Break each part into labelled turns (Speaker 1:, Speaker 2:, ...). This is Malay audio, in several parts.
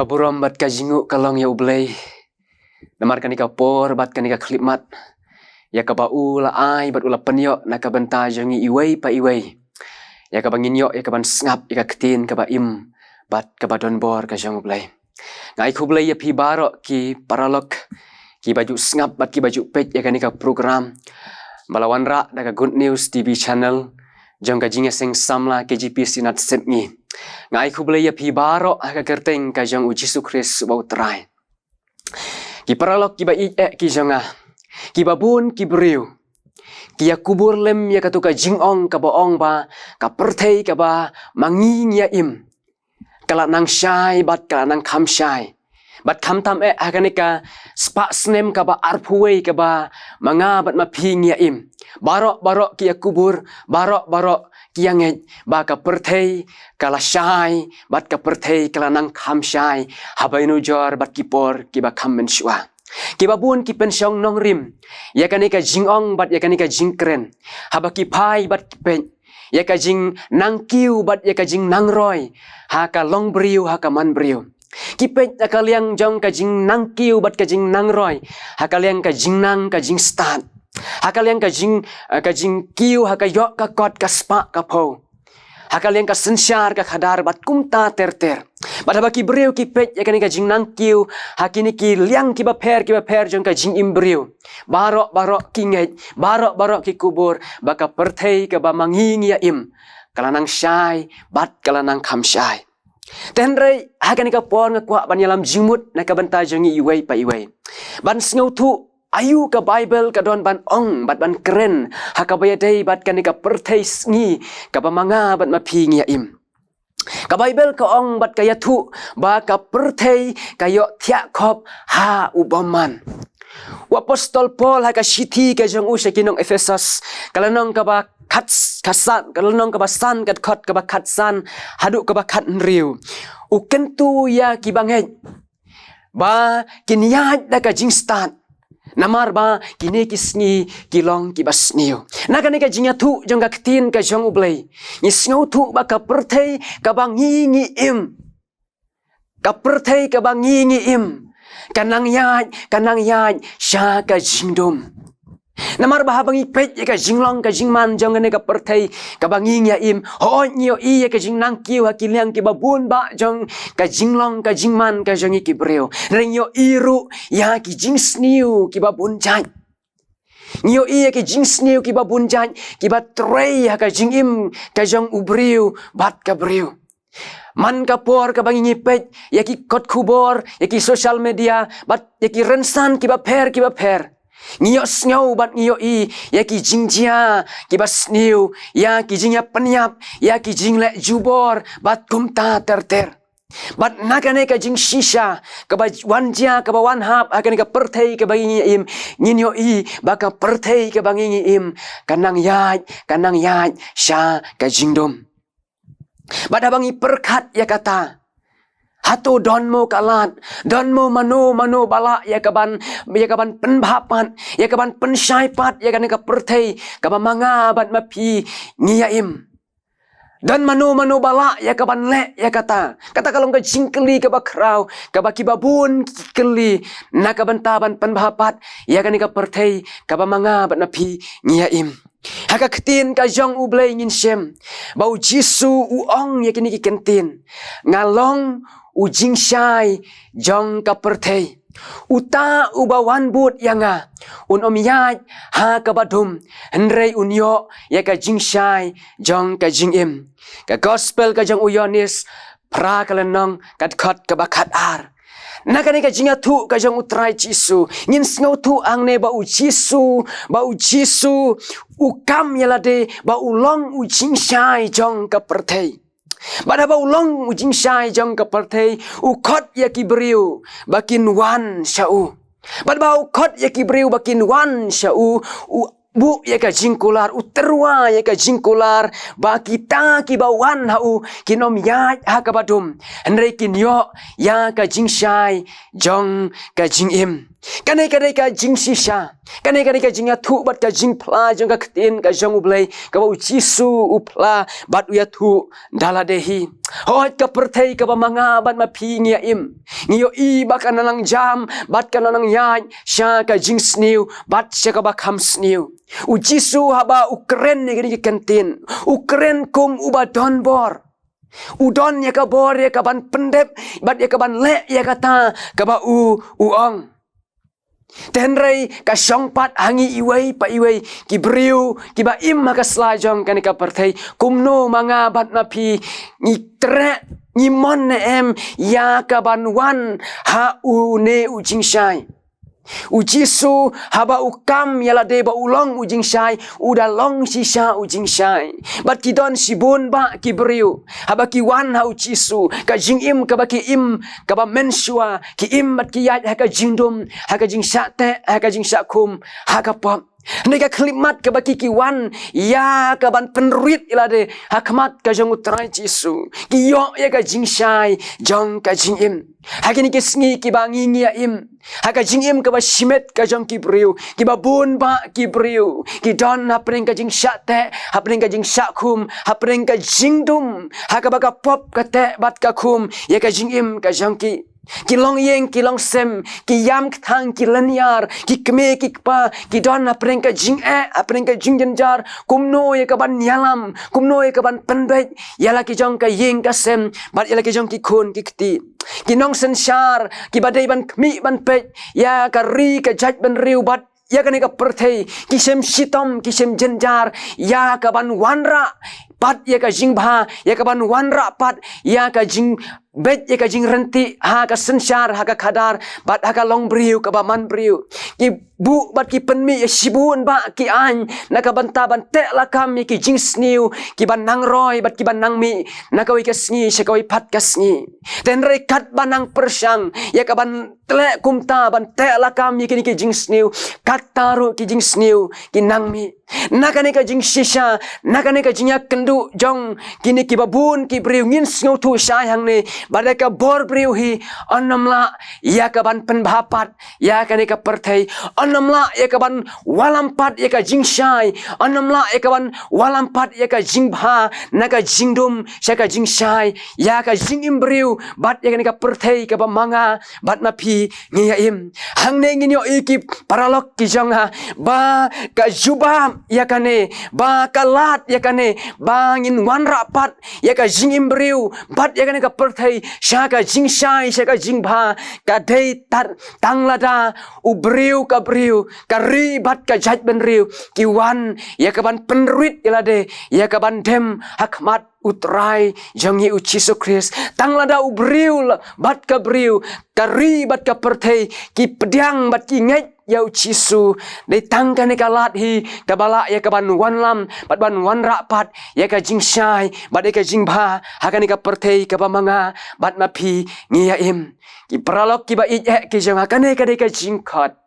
Speaker 1: Kaburam bat ka jingu kalong ya ublay. Namar kanika por bat kanika klipmat. Ya ka bau la ai bat ula penyo na ka benta jangi iway pa iway. Ya ka bangin yo ya ka ban sngap ya ka ketin ka ba im bat ka ba don bor ka jang ublay. Ngai kublay ya pi baro ki paralok ki baju sngap bat ki baju pej ya kanika program. Malawan ra da ka Good News TV channel. Jong ka jinga seng samla KGP sinat setngi. Ngai kublay ya pi baro ka kerteng ka jong Jesu Christ bau trai. Ki paralok ki ba ki jonga. Ki babun ki beriu. Ki ya kubur lem ya katuka jingong ka baong ba ka pertei ka ba manging ya im. Kala nang syai bat kala nang kam syai. Bat kam tam hakanika spa snem ka ba arpuwe ka ba manga bat maping ya im. Barok ki ya kubur, barok ki ya ngej ba ka pertei kala syai bat ka pertei kala nang kam syai. Habainu jor bat ki por ki ba kam mensyua. Ki babun ki pensyong nong rim. Ya kanika jingong bat ya kanika jingkren. Haba ki pai bat ki pen. Ya ka jing nang kiu bat ya ka jing nang roy. Ha ka long beriu ha ka man beriu. Ki pen ka liang jong ka jing nang kiu bat ka jing nang roy. Ha ka liang ka jing nang ka jing start. Ha ka liang ka jing kiu ha ka yok ka kot ka spa ka po. Ha ka liang ka sensyar ka khadar bat kumta ter. Bat haba ki beriu ki pej ya kanika jing nang kiu ha kini ki liang ki ba per jong ka jing im beriu. Barok ki ngej, barok ki kubur baka pertei ka ba manging ya im. Kala nang syai bat kala nang kam syai. Tenrei ha kanika por ngakwa ban yalam jingmut na ka banta jongi iway pa iway. Ban sngo tu ayu ka Bible ka don ban ong bat ban keren ha ka bayadei bat kanika pertei sngi ka ba manga bat maping ya im. Ka Bible ka ong bat kaya tu ba ka pertei kayo tiak kop ha ubaman. Apostol Paul ha ka shiti ka jong usha kinong Ephesus kalanong ka ba kasan kalanong ka ba san kat kot ka ba katsan hadu ka ba kat nriu. Ukentu ya kibangej ba kinyaj da ka jing start. Namar ba kini kisngi kilong kibas niyo. Nakanika jingya tu jong ka ketin ka jong ublay. Ni sngo tu ba ka pertei ka ba ngingi im. Ka pertei ka ba ngingi im. Kanang yaj sya ka jingdom. Namar ba habang ipet ya ka jinglong ka jingman jong ka pertei ka ba ngingi im. Ho nyo i ya ka jingnang kiu ha kiliang ki babun ba jong ka jinglong ka jingman ka jong ki breu. Reng yo iru ya ki jingsniu ki babun jaj. Nyo i ya ki jingsniu ki babun jaj ki ba trei ha ka jingim ka jong ubriu bat ka breu. Man ka por ka bangi pej ya ki kot kubor ya ki social media bat ya ki rensan ki ba per ngio snyo bat ngio i ya ki jingjia ki ba sniu ya ki jingya penyap ya ki jingle jubor bat kumta ter bat nakane ka jing shisha ka ba wanja ka ba wan hap akan ka pertei ka bangi im nginyo i ba ka pertei ka bangi im kanang yaj sha ka jingdom. Bada bangi perkat ya kata. Hatu donmo kalat, donmo mano bala ya kaban penbapan, ya kaban pensyaipat ya kan ka pertei ka manga bat mapi ngiyaim. Dan mano bala ya kaban le ya kata. Kata kalau ka jingkeli ka bakrau, ka bakibabun keli na kabantaban penbapat ya kan ka pertei ka manga bat mapi ngiyaim. Haka ketin ka jong ublay ngin shem. Bau Jisu uong ya kini ki kentin. Ngalong ujing syai jong ka pertei. Uta ubawan but yanga. Om yaj ha ka badum. Henrei unyo ya ka jing syai jong ka jing im. Ka gospel ka jong uyonis. Pra ka lenong kat kot ka bakat ar. Nakani ka jinga tu ka jong utrai Jisu. Ngin sngo tu ang ne bau Jisu ukam yalade bau long ujing syai jong ka pertei. Bada bau long ujing syai jong ka pertei ukot ya ki beriu bakin wan syau. Bada bau kot ya ki beriu bakin wan syau. Bu ya ka jingkular uterwa ya ka jingkular ba kita ki bawan hau kinom ya ha ka badum henrei kinyo ya ka jingsyai jong ka jingim. Kanai ka jing sisa. Kanai ka jing atu bat ka jing pla jong ka ketin ka jong ublay. Ka ba ujisu upla bat uyatu daladehi. Hoit ka pertei ka ba mga bat mapi ngia im. Ngiyo i ba ka nanang jam bat ka nanang yai. Sya ka jing sniu bat sya ka ba kam sniu. Ujisu haba ukren ni gini kentin. Ukren kum uba donbor. Udon ya ka bor ya ka ban pendep bat ya ka ban le ya kata ka ba uong. Tenrei ka syongpat hangi iway pa iway ki briu ki ba im ka slajong kan ka pertei kumno mga bat mapi ni tre ni mon em ya ka ban wan ha u ne u jing shai. Ujisu haba ukam yala deba ulong ujing shai uda long sisa ujing shai bat kidon sibun ba kibriu haba ki wan ha ujisu ka jing im ka ba ki im ka ba mensua ki im bat ki yat ha ka jingdum ha ka jing sate ha ka jing sakum ha ka pop Nega klimat ka baki kiwan ya ka ban penruit ilade hakmat ka jong utrai Jisu ki yo ya ka jing shai jong ka jing im hakini ki sngi ki bangi ngia im haka jing im ka ba shimet ka jong ki briu ki ba bun ba ki briu ki don hapring ka jing shate hapring ka jing shakum hapring ka jing dum haka ba ka pop ka te bat ka kum ya ka jing im ka jong ki long yeng ki long sem ki yam thang ki lanyar ki kme ki pa ki don apreng ka jing apreng ka jing janjar kumno ye ka ban yalam kumno ye ka ban penbet yala ki jong ka yeng ka sem bat yala ki jong ki khun ki kti ki nong sensar ki badai ban kmi ban pet ya ka ri ka jaj ban riu bat ya ka ne ka perthei ki sem sitom ki sem janjar ya ka ban wanra pat ya ka jing bha ya ka ban wanra pat ya ka jing bet ya ka jing renti ha ka sensar ha ka khadar bat ha ka long briu ka ba man briu ki bu bat ki penmi ya sibun ba ki an na ka banta ban te la kam ki jing sniu ki ban nang roi bat ki ban nang mi na ka wi ka sngi se ka wi pat ka sngi ten re kat banang persang ya ka ban tle kumta ban te la kam ki ni ki jing sniu kat taru ki jing sniu ki nang mi na ka ni ka jing sisa na ka ni ka jing ya kendu jong kini ki babun ki briu ngin sngu tu sayang ni badai ka bor briu hi onamla ya ka ban penbapat ya ka ni ka perthei onamla ya ka ban walampat ya ka jing shai onamla ya ka ban walampat ya ka jing bha na ka jing dum sya ka jing shai ya ka jing im briu bat ya ka ni ka perthei ka ba manga bat ma phi ngi ya im hang ne ngi yo iki paralok ki jong ha ba ka jubam ya ka ne ba ka lat ya ka ne ba ngin wan rapat ya ka jing im briu bat ya ka ni ka perthei sya ka jing shai sya ka jing bha ka dei tar tang lada u briu ka briu ka ri bat ka jaj ben riu ki wan ya ka ban penruit ilade ya ka ban dem hakmat utrai jangi uchiso Kris tang lada u briu bat ka briu ka ri bat ka perthei ki pediang bat ki ngai ya uchisu dei tang ka ne ka lat hi ka bala ya ka ban wan lam bat ban wan rapat ya ka jing shai bat ka jing bha ha ka ni ka perthei ka ba manga bat ma phi ngi ya im ki pralok ki ba i ki jang ha ka ne ka dei ka jing khat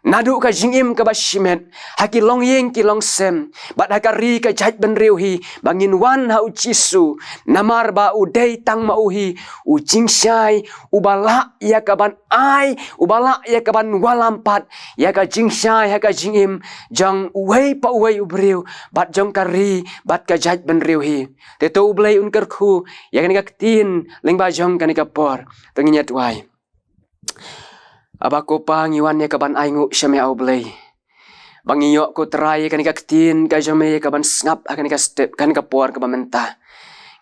Speaker 1: nadu ka jing im ka ba shimet ha ki long yeng ki long sem bat ha ka ri ka jaj ben riu hi bangin wan ha uchisu namar ba u dei tang ma u hi u jing shai u bala ya ka ban ai u bala ya ka ban walampat ya ka jing shai ha ka jing im jang uwei pa uwei u briu bat jong ka ri bat ka jaj ben riu hi te to u blai un ker khu ya ka ni ka tin leng ba jong ka ni ka por to nginya tuai abako pa ngiwan ya kaban aingu syame au blay bangiyo ko trai kan ka tin ka jame ka ban snap akan ka step kan ka por ka bamenta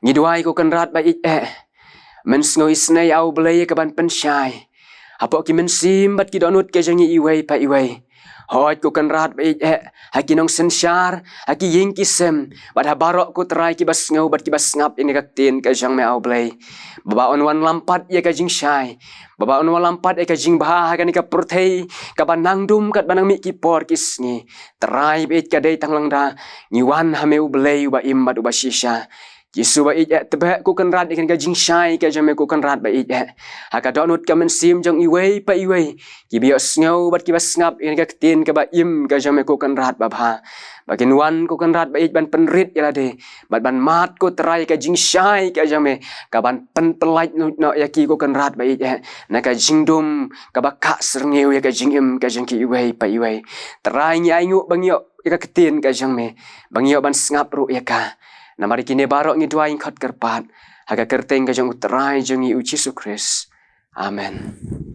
Speaker 1: ngiduai ko kan rat ba men sngo isnai au blay ka ban pensyai apo ki men sim bat ki donut ke jangi iwei pa iwei hot ko kan rat ba haki nong sensar haki ying ki sem bat ha barok ko trai ki bas ngau bat ki bas ngap ini ka tin ka jang me au blay baba on wan lampat ya ka jing shai baba on wan lampat ya ka jing bha ka ni ka perthei ka banang dum kat banang mi ki por kisni trai bet ka dei tang langda ngi wan ha me u blay ba im bat u ba shisha Jisu ba ije tebe ku kan rat ikan ka jing shai ka jame ku kan rat ba ije. Haka donut ka men sim jong iwei pa iwei. Ki bio sngow bat ki ba snap ikan ka ketin ka ba im ka jame ku kan rat ba ba. Bakin wan ku kan rat ba ije ban penrit ya de. Ban mat ku terai ka jing shai ka jame ka ban pen pelait no ya ki ku kan rat ba ije. Na ka jing dum ka ba ka serngeu ya ka jing im ka jang ki iwei pa iwei. Terai ngi aingu bangyo ya ka ketin ka jang me. Bangyo ban snap ru ya ka. Na mari kini barok ngi dua ingkot kerpat. Haga kerteng ka jang uterai jang i Yesus Kristus. Amen.